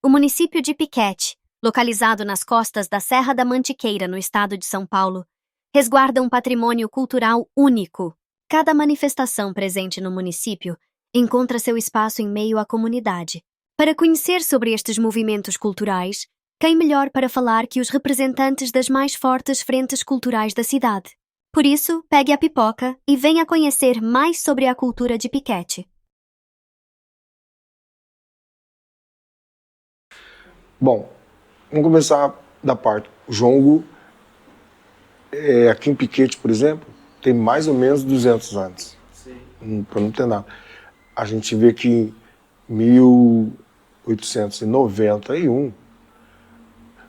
O município de Piquete, localizado nas costas da Serra da Mantiqueira, no estado de São Paulo, resguarda um patrimônio cultural único. Cada manifestação presente no município encontra seu espaço em meio à comunidade. Para conhecer sobre estes movimentos culturais, quem melhor para falar que os representantes das mais fortes frentes culturais da cidade? Por isso, pegue a pipoca e venha conhecer mais sobre a cultura de Piquete. Bom, vamos começar da parte. O jongo, aqui em Piquete, por exemplo, tem mais ou menos 200 anos. Para não ter nada. A gente vê que em 1891,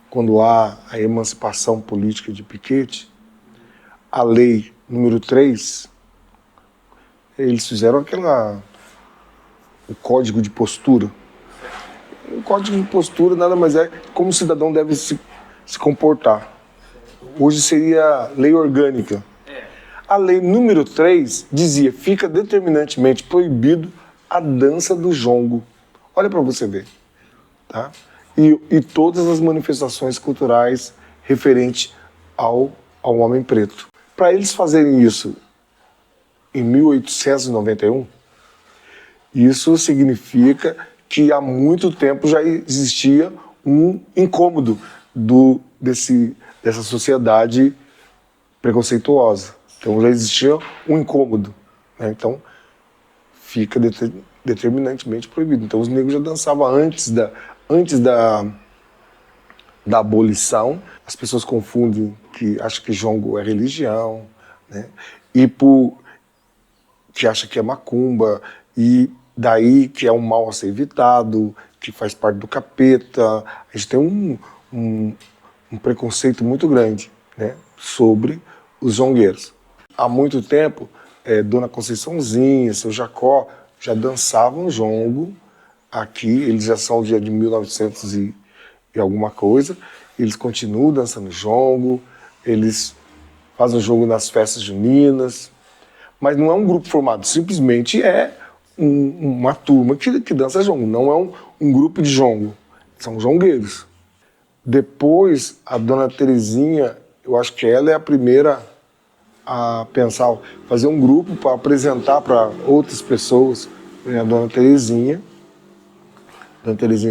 quando há a emancipação política de Piquete, a lei número 3, eles fizeram o código de postura. O código de postura nada mais é como o cidadão deve se comportar. Hoje seria lei orgânica. A lei número 3 dizia: fica determinantemente proibido a dança do jongo. Olha para você ver. Tá? E todas as manifestações culturais referentes ao homem preto. Para eles fazerem isso em 1891, isso significa que há muito tempo já existia um incômodo dessa sociedade preconceituosa. Então já existia um incômodo, né? Então fica determinantemente proibido. Então os negros já dançavam antes da abolição. As pessoas confundem acham que jongo é religião, né? Que acha que é macumba, e daí que é um mal a ser evitado, que faz parte do capeta. A gente tem um preconceito muito grande, né, sobre os jongueiros. Há muito tempo, Dona Conceiçãozinha, seu Jacó, já dançavam jongo aqui. Eles já são de 1900 e alguma coisa. Eles continuam dançando jongo, eles fazem jongo nas festas juninas, mas não é um grupo formado, simplesmente é uma turma que dança jongo, não é um grupo de jongo, são jongueiros. Depois, a Dona Terezinha, eu acho que ela é a primeira a pensar, fazer um grupo para apresentar para outras pessoas. A Dona Terezinha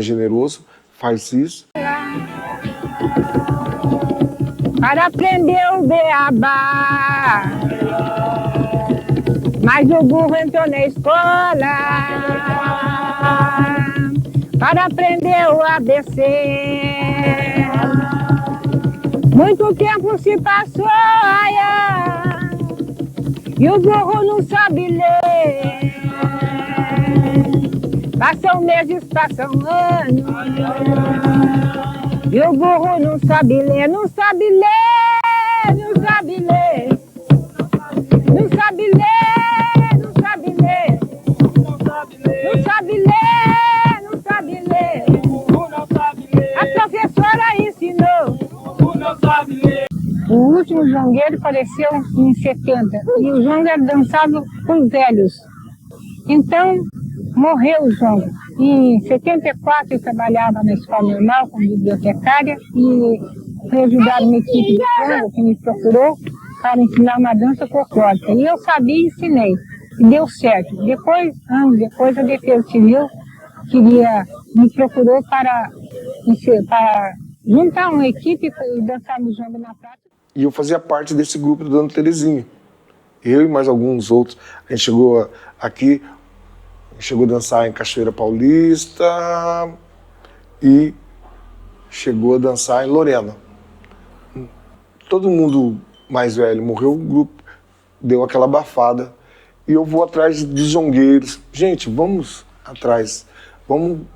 Generoso faz isso. Para aprender o beabá, mas o burro entrou na escola para aprender o ABC. Muito tempo se passou, e o burro não sabe ler. Passam meses, passam anos, e o burro não sabe ler, não sabe ler, não sabe ler, não sabe ler, não sabe ler, não sabe ler, não sabe ler. A professora ensinou. O último jongueiro faleceu em 70 e o jongo era dançado por velhos. Então, morreu o jongo. Em 74 eu trabalhava na escola normal como bibliotecária e fui ajudar uma equipe de jongo que me procurou para ensinar uma dança folclórica. E eu sabia e ensinei. E deu certo. Depois, anos depois, a Defesa Civil me procurou para juntar uma equipe e dançarmos jongo na praça. E eu fazia parte desse grupo da Dona Terezinha. Eu e mais alguns outros. A gente chegou aqui, chegou a dançar em Cachoeira Paulista e chegou a dançar em Lorena. Todo mundo mais velho morreu, o grupo deu aquela abafada. E eu vou atrás de jongueiros. Gente, vamos atrás, vamos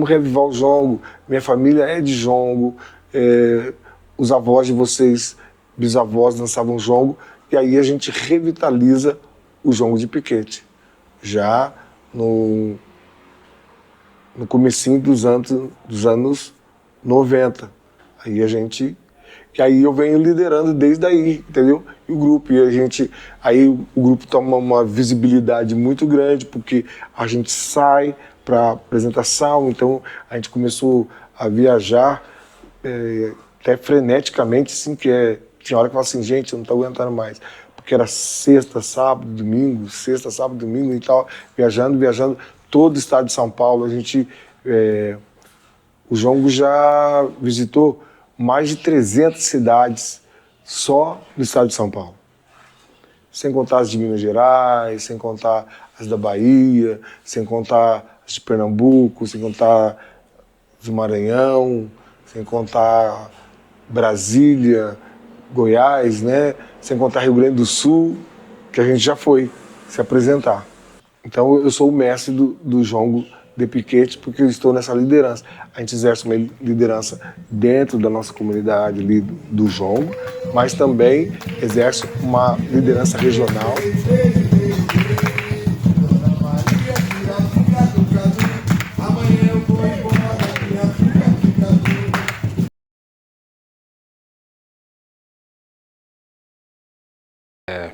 reavivar o jongo. Minha família é de jongo, os avós de vocês, bisavós, dançavam jongo, e aí a gente revitaliza o jongo de Piquete. Já no comecinho dos anos 90. Aí eu venho liderando desde aí, entendeu? E o grupo, aí o grupo toma uma visibilidade muito grande, porque a gente sai para apresentação, então a gente começou a viajar até freneticamente, assim, tinha hora que eu falava assim, gente, eu não estou aguentando mais, porque era sexta, sábado, domingo, e tal, viajando, todo o estado de São Paulo, o Jongo já visitou mais de 300 cidades só no estado de São Paulo. Sem contar as de Minas Gerais, sem contar as da Bahia, sem contar as de Pernambuco, sem contar as do Maranhão, sem contar Brasília, Goiás, né? Sem contar Rio Grande do Sul, que a gente já foi se apresentar. Então eu sou o mestre do jongo de piquete porque eu estou nessa liderança. A gente exerce uma liderança dentro da nossa comunidade ali do jongo, mas também exerce uma liderança regional.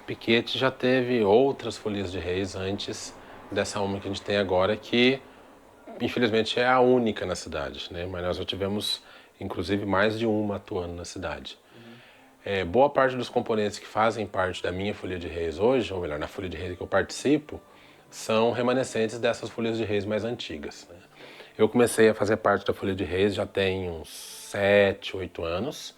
Piquete já teve outras folias de reis antes dessa uma que a gente tem agora, que infelizmente é a única na cidade, né? Mas nós já tivemos inclusive mais de uma atuando na cidade. Boa parte dos componentes que fazem parte da minha folia de reis hoje, ou melhor, na folia de reis que eu participo, são remanescentes dessas folias de reis mais antigas, né? Eu comecei a fazer parte da folia de reis já tem uns 7, 8 anos,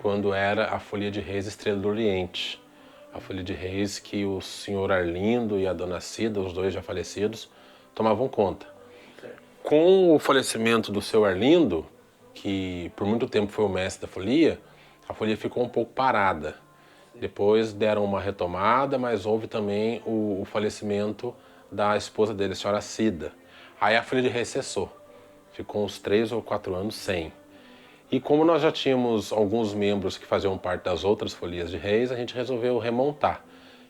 quando era a folia de reis Estrela do Oriente. A folia de reis que o senhor Arlindo e a dona Cida, os dois já falecidos, tomavam conta. Com o falecimento do seu Arlindo, que por muito tempo foi o mestre da folia, a folia ficou um pouco parada. Depois deram uma retomada, mas houve também o falecimento da esposa dele, a senhora Cida. Aí a folia de reis cessou. Ficou uns 3 ou 4 anos sem. E como nós já tínhamos alguns membros que faziam parte das outras folias de reis, a gente resolveu remontar.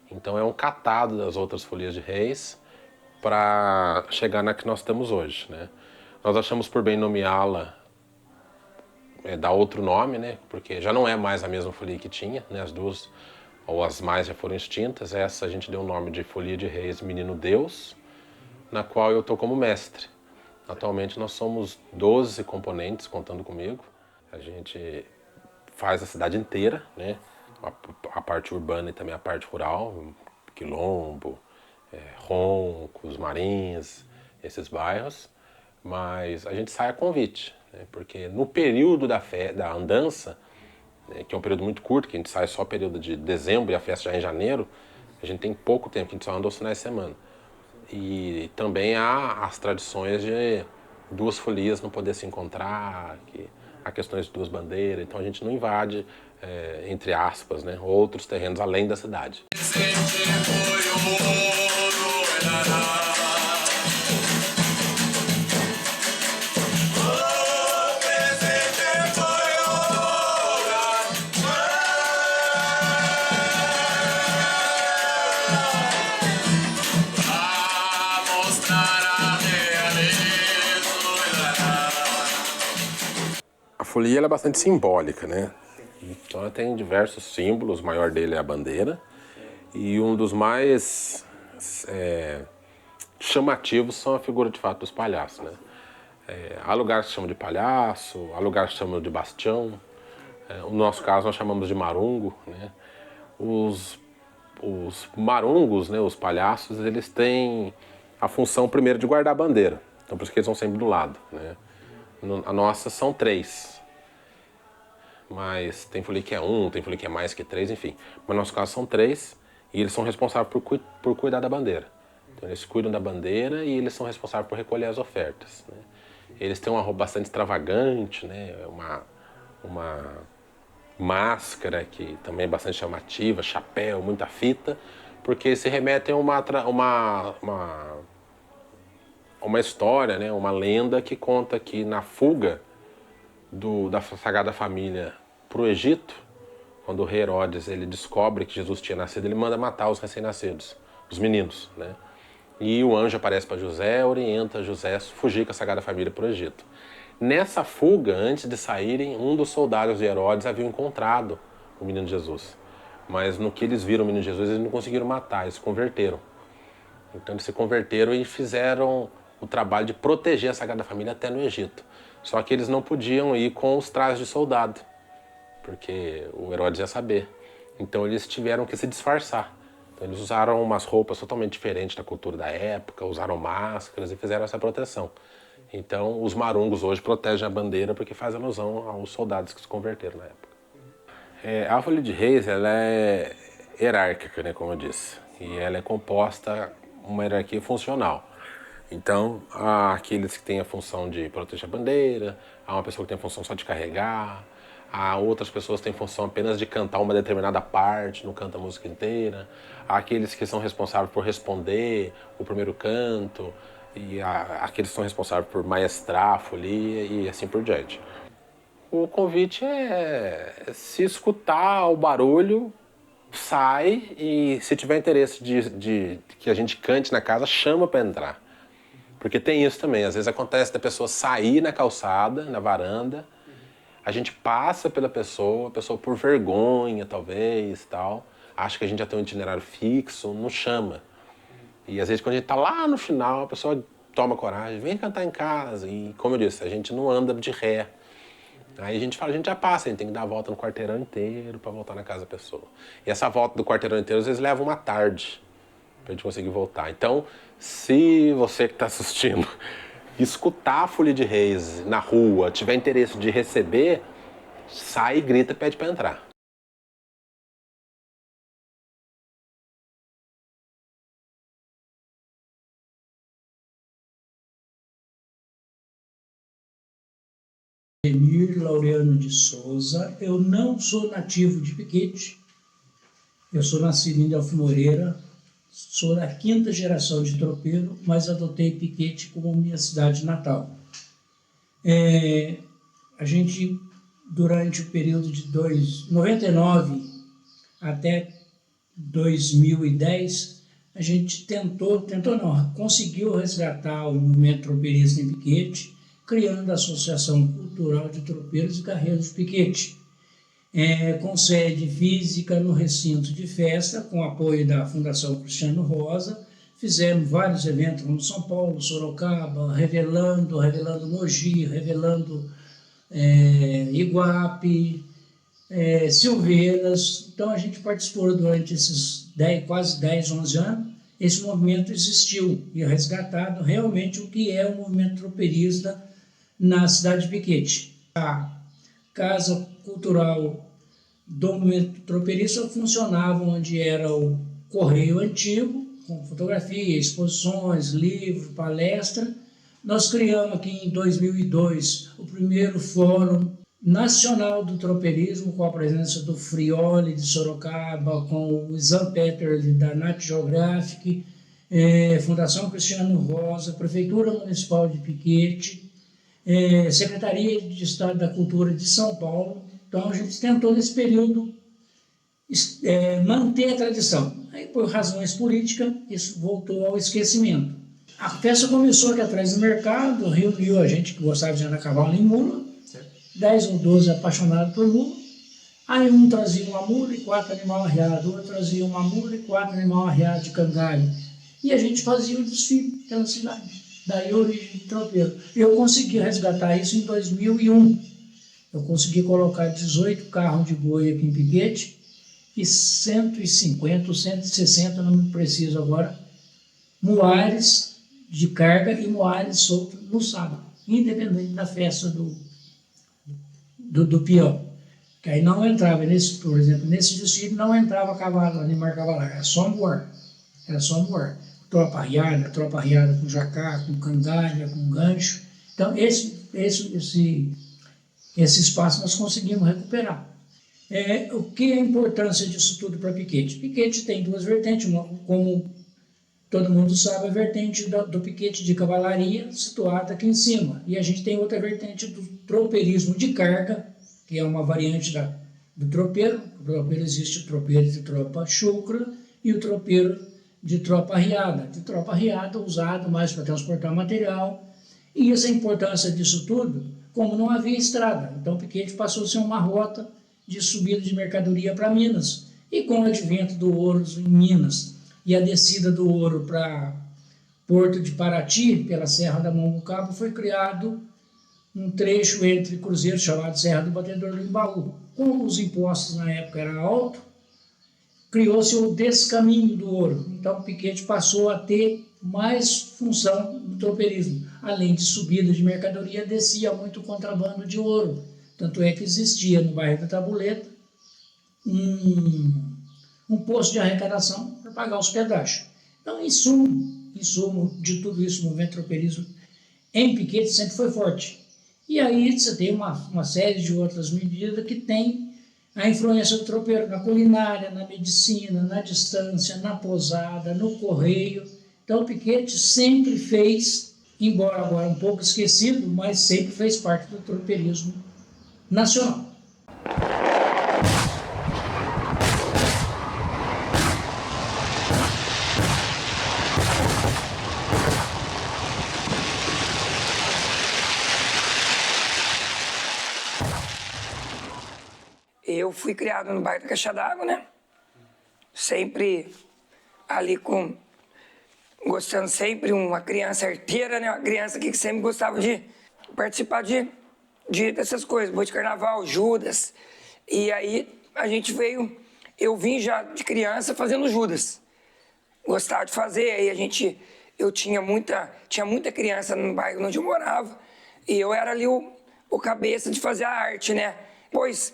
Então é um catado das outras folias de reis para chegar na que nós estamos hoje, né? Nós achamos por bem nomeá-la, dar outro nome, né? Porque já não é mais a mesma folia que tinha, né? As duas, ou as mais já foram extintas. Essa a gente deu o nome de Folia de Reis Menino Deus, na qual eu estou como mestre. Atualmente nós somos 12 componentes, contando comigo. A gente faz a cidade inteira, né? A parte urbana e também a parte rural, Quilombo, Roncos, Marins, esses bairros. Mas a gente sai a convite, né? Porque no período da andança, né, que é um período muito curto, que a gente sai só período de dezembro e a festa já é em janeiro, a gente tem pouco tempo, que a gente só anda aos finais de semana. E também há as tradições de duas folias não poder se encontrar, há questões de duas bandeiras, então a gente não invade, entre aspas, né, outros terrenos além da cidade. A folia ela é bastante simbólica, né? Então ela tem diversos símbolos, o maior dele é a bandeira. E um dos mais chamativos são a figura de fato dos palhaços, né? Há lugares que chamam de palhaço, há lugares que chamam de bastião. No nosso caso nós chamamos de marungo, né? Os marungos, né, os palhaços, eles têm a função primeiro de guardar a bandeira. Então por isso que eles estão sempre do lado, né? A nossa são 3. Mas tem folia que é 1, tem folia que é mais que 3, enfim. Mas no nosso caso são 3 e eles são responsáveis por cuidar da bandeira. Então eles cuidam da bandeira e eles são responsáveis por recolher as ofertas, né? Eles têm uma roupa bastante extravagante, né? Uma máscara que também é bastante chamativa, chapéu, muita fita, porque se remetem a uma história, né? Uma lenda que conta que na fuga da Sagrada Família para o Egito, quando o rei Herodes ele descobre que Jesus tinha nascido, ele manda matar os recém-nascidos, os meninos, né? E o anjo aparece para José, orienta José a fugir com a Sagrada Família para o Egito. Nessa fuga, antes de saírem, um dos soldados de Herodes havia encontrado o menino Jesus. Mas no que eles viram o menino Jesus, eles não conseguiram matar, eles se converteram. Então eles se converteram e fizeram o trabalho de proteger a Sagrada Família até no Egito. Só que eles não podiam ir com os trajes de soldado, porque o Herodes ia saber. Então eles tiveram que se disfarçar. Então, eles usaram umas roupas totalmente diferentes da cultura da época, usaram máscaras e fizeram essa proteção. Então, os marungos hoje protegem a bandeira porque faz alusão aos soldados que se converteram na época. A Folia de Reis, ela é hierárquica, né, como eu disse. E ela é composta uma hierarquia funcional. Então, há aqueles que têm a função de proteger a bandeira, há uma pessoa que tem a função só de carregar, há outras pessoas que têm função apenas de cantar uma determinada parte, não canta a música inteira. Há aqueles que são responsáveis por responder o primeiro canto, e há aqueles que são responsáveis por maestrar a folia e assim por diante. O convite é se escutar o barulho, sai, e se tiver interesse de que a gente cante na casa, chama para entrar. Porque tem isso também, às vezes acontece da pessoa sair na calçada, na varanda, a gente passa pela pessoa, a pessoa por vergonha talvez, tal, acha que a gente já tem um itinerário fixo, não chama. E às vezes quando a gente está lá no final, a pessoa toma coragem, vem cantar em casa, e como eu disse, a gente não anda de ré. Aí a gente fala, a gente já passa, a gente tem que dar a volta no quarteirão inteiro para voltar na casa da pessoa. E essa volta do quarteirão inteiro às vezes leva uma tarde para a gente conseguir voltar. Então, se você que está assistindo escutar a Folia de Reis na rua, tiver interesse de receber, sai, grita e pede para entrar. Emir Laureano de Souza, eu não sou nativo de Piquete, eu sou nascido em Delfim Moreira, sou da 5ª geração de tropeiro, mas adotei Piquete como minha cidade natal. A gente, durante o período de 99 até 2010, a gente conseguiu resgatar o movimento tropeirista em Piquete, criando a Associação Cultural de Tropeiros e Carreiros de Piquete, com sede física no recinto de festa, com apoio da Fundação Cristiano Rosa. Fizemos vários eventos como São Paulo, Sorocaba, revelando Mogi, revelando Iguape, Silveiras. Então a gente participou durante esses quase 10, 11 anos. Esse movimento existiu e resgatado realmente o que é o movimento tropeirista na cidade de Piquete. A Casa Cultural do movimento tropeirista funcionava onde era o Correio Antigo, com fotografia, exposições, livro, palestra. Nós criamos aqui em 2002 o primeiro Fórum Nacional do Tropeirismo, com a presença do Frioli de Sorocaba, com o Isan Peter da Nat Geographic, Fundação Cristiano Rosa, Prefeitura Municipal de Piquete, Secretaria de Estado da Cultura de São Paulo. Então a gente tentou nesse período manter a tradição. Aí, por razões políticas, isso voltou ao esquecimento. A festa começou aqui atrás do mercado, reuniu a gente que gostava de andar a cavalo em mula, 10 ou 12 apaixonados por mula. Aí um trazia uma mula e 4 animais arriados, outro trazia uma mula e 4 animais arriados de cangalho. E a gente fazia o desfile pela cidade. Daí a origem do tropeiro. Eu consegui resgatar isso em 2001. Eu consegui colocar 18 carros de boi aqui em Piquete e 150 ou 160, não me preciso agora, muares de carga e muares soltos no sábado, independente da festa do peão. Que aí não entrava, por exemplo, nesse desfile não entrava cavalo, animal cavalar, era só muar. Tropa arriada com jacá, com cangalha, com gancho. Então, esse espaço nós conseguimos recuperar. O que é a importância disso tudo para Piquete? Piquete tem duas vertentes, como todo mundo sabe, a vertente do piquete de cavalaria, situada aqui em cima. E a gente tem outra vertente do tropeirismo de carga, que é uma variante do tropeiro. O tropeiro existe o tropeiro de tropa chucra e o tropeiro de tropa arriada. De tropa arriada usado mais para transportar material. E essa importância disso tudo, como não havia estrada. Então Piquete passou a ser uma rota de subida de mercadoria para Minas. E com o advento do ouro em Minas e a descida do ouro para Porto de Paraty, pela Serra da Mongagucaba, foi criado um trecho entre Cruzeiro chamado Serra do Batedor do Embaú. Como os impostos na época eram altos, criou-se o Descaminho do Ouro. Então, Piquete passou a ter mais função no tropeirismo. Além de subida de mercadoria, descia muito contrabando de ouro. Tanto é que existia no bairro da Tabuleta um posto de arrecadação para pagar os pedágios. Então, em sumo de tudo isso, o movimento tropeirismo em Piquete sempre foi forte. E aí você tem uma série de outras medidas que tem a influência do tropeiro na culinária, na medicina, na distância, na posada, no correio. Então, o Piquete sempre fez, embora agora um pouco esquecido, mas sempre fez parte do tropeirismo nacional. Eu fui criado no bairro da Caixa d'Água, né? Sempre ali gostando sempre, uma criança arteira, né? Uma criança que sempre gostava de participar dessas coisas, boi de carnaval, Judas. E aí eu vim já de criança fazendo Judas. Gostava de fazer, aí eu tinha muita criança no bairro onde eu morava, e eu era ali o cabeça de fazer a arte, né? Pois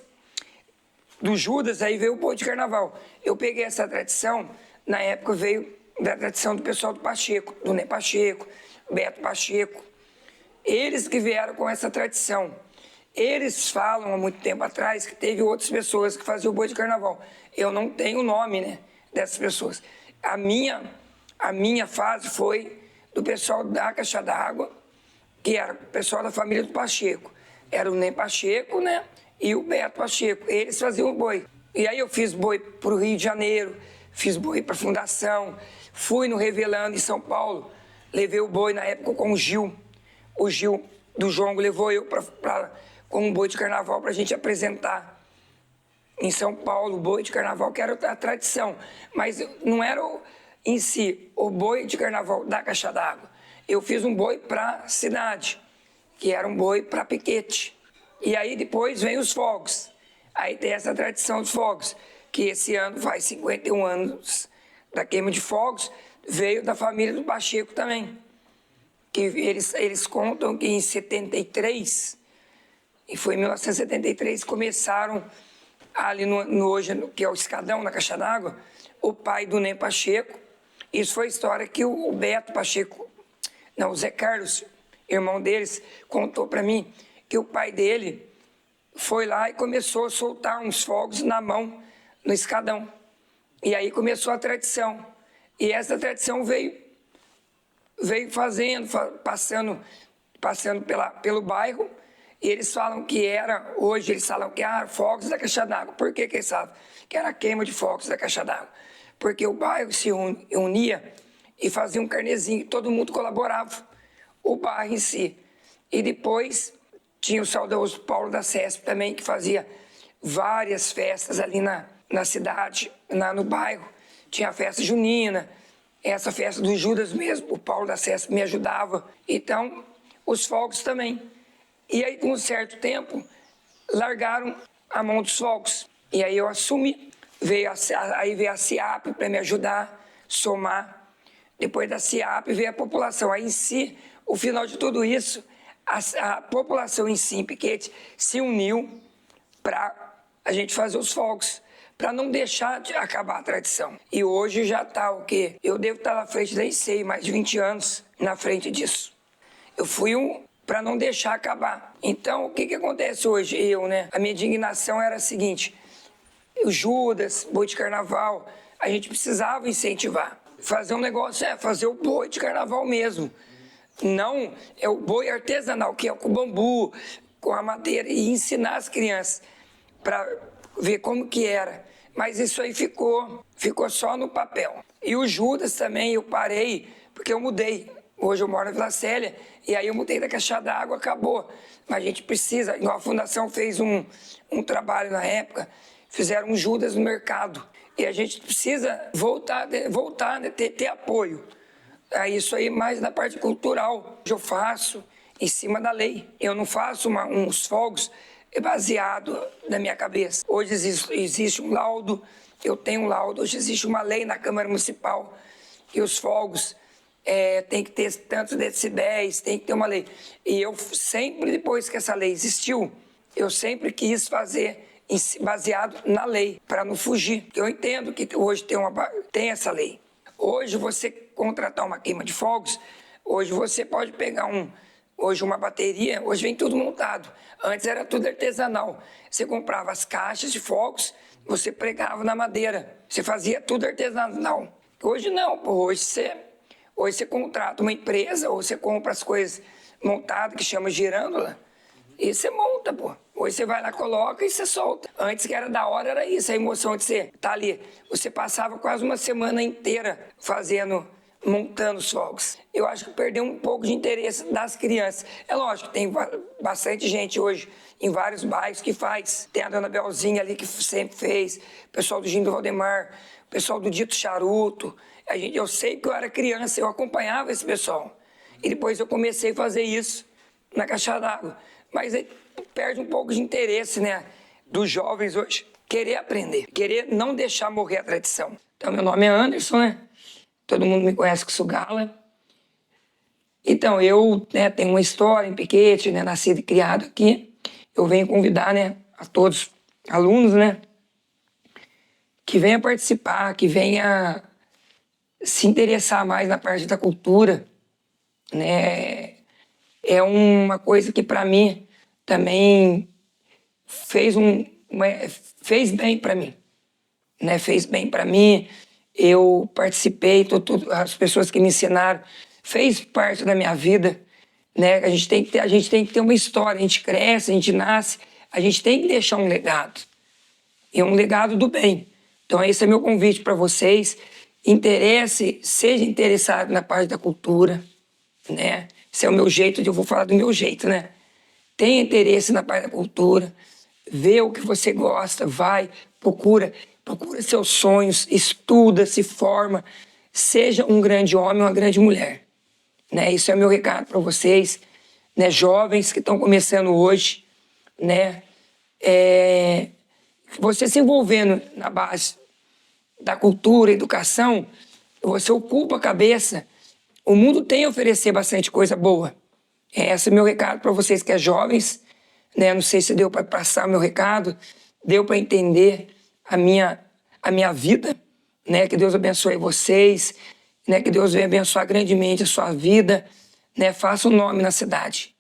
do Judas, aí veio o boi de carnaval. Eu peguei essa tradição, na época veio da tradição do pessoal do Pacheco, do Ney Pacheco, Beto Pacheco. Eles que vieram com essa tradição. Eles falam há muito tempo atrás que teve outras pessoas que faziam o boi de carnaval. Eu não tenho o nome, né, dessas pessoas. A minha fase foi do pessoal da Caixa d'Água, que era o pessoal da família do Pacheco. Era o Ney Pacheco, né? E o Beto Pacheco, eles faziam o boi. E aí eu fiz boi para o Rio de Janeiro, fiz boi para a Fundação, fui no Revelando em São Paulo, levei o boi na época com o Gil. O Gil do Jongo levou eu como um boi de carnaval para a gente apresentar em São Paulo o boi de carnaval, que era a tradição. Mas não era em si o boi de carnaval da Caixa d'Água. Eu fiz um boi para a cidade, que era um boi para Piquete. E aí depois vem os fogos. Aí tem essa tradição dos fogos, que esse ano faz 51 anos da queima de fogos, veio da família do Pacheco também. Que eles contam que em 73, e foi em 1973, começaram ali hoje, que é o Escadão, na Caixa d'Água, o pai do Ney Pacheco. Isso foi a história que o Beto Pacheco, não, o Zé Carlos, irmão deles, contou para mim, que o pai dele foi lá e começou a soltar uns fogos na mão, no escadão. E aí começou a tradição. E essa tradição veio passando pelo bairro. E eles falam que hoje eles falam que era fogos da Caixa d'Água. Por que eles falam que era queima de fogos da Caixa d'Água? Porque o bairro se unia e fazia um carnezinho, todo mundo colaborava, o bairro em si. E depois tinha o saudoso Paulo da Cesp também, que fazia várias festas ali na cidade, no bairro. Tinha a festa junina, essa festa do Judas mesmo, o Paulo da Cesp me ajudava. Então, os fogos também. E aí, com um certo tempo, largaram a mão dos fogos. E aí eu assumi, aí veio a CIAP para me ajudar, somar. Depois da CIAP veio a população. Aí em si, o final de tudo isso, a população em si, em Piquete, se uniu para a gente fazer os fogos, para não deixar de acabar a tradição. E hoje já está o quê? Eu devo estar na frente da ICEI, mais de 20 anos na frente disso. Eu fui para não deixar acabar. Então, o que acontece hoje? A minha indignação era a seguinte, o Judas, boi de carnaval, a gente precisava incentivar. Fazer um negócio, fazer o boi de carnaval mesmo. Não é o boi artesanal, que é com bambu, com a madeira, e ensinar as crianças para ver como que era. Mas isso aí ficou só no papel. E o Judas também, eu parei, porque eu mudei. Hoje eu moro na Vila Célia, e aí eu mudei da Caixa d'Água, acabou. Mas a gente precisa, igual a Fundação fez um trabalho na época, fizeram um Judas no mercado. E a gente precisa voltar, né, ter apoio. isso aí mais na parte cultural. Eu faço em cima da lei. Eu não faço uns fogos baseado na minha cabeça. Hoje existe um laudo, eu tenho um laudo, hoje existe uma lei na Câmara Municipal que os fogos tem que ter tantos decibéis, tem que ter uma lei. E eu sempre, depois que essa lei existiu, eu sempre quis fazer baseado na lei, para não fugir. Eu entendo que hoje tem essa lei. Hoje você contratar uma queima de fogos, hoje você pode pegar hoje uma bateria, hoje vem tudo montado. Antes era tudo artesanal. Você comprava as caixas de fogos, você pregava na madeira. Você fazia tudo artesanal. Hoje não, pô. Hoje você contrata uma empresa, ou você compra as coisas montadas, que chama girândola, e você monta, pô. Hoje você vai lá, coloca e você solta. Antes que era da hora, era isso, a emoção de você tá ali. Você passava quase uma semana inteira montando os fogos. Eu acho que perdeu um pouco de interesse das crianças. É lógico, tem bastante gente hoje em vários bairros que faz. Tem a dona Belzinha ali que sempre fez, o pessoal do Gino do Valdemar, o pessoal do Dito Charuto. Eu sei que eu era criança, eu acompanhava esse pessoal. E depois eu comecei a fazer isso na caixa d'água. Mas aí perde um pouco de interesse, né, dos jovens hoje. Querer aprender, querer não deixar morrer a tradição. Então, meu nome é Anderson, né? Todo mundo me conhece com Sugala. Então, eu tenho uma história em Piquete, né, nascido e criado aqui. Eu venho convidar, né, a todos alunos, né, que venham participar, que venham se interessar mais na parte da cultura, né? É uma coisa que para mim também fez bem para mim, né? Fez bem para mim. Eu participei, as pessoas que me ensinaram, fez parte da minha vida, né? A gente tem que ter uma história, a gente cresce, a gente nasce, a gente tem que deixar um legado, e um legado do bem. Então esse é meu convite para vocês. Seja interessado na parte da cultura, né? Esse é o meu jeito, eu vou falar do meu jeito, né? Tenha interesse na parte da cultura, vê o que você gosta, procura seus sonhos, estuda, se forma, seja um grande homem ou uma grande mulher, né? Isso é o meu recado para vocês, né? Jovens que estão começando hoje, né? Você se envolvendo na base da cultura, educação, você ocupa a cabeça. O mundo tem a oferecer bastante coisa boa. Esse é o meu recado para vocês que é jovens, né? Não sei se deu para passar o meu recado, deu para entender a minha vida, né? Que Deus abençoe vocês, né? Que Deus venha abençoar grandemente a sua vida, né? Faça um nome na cidade.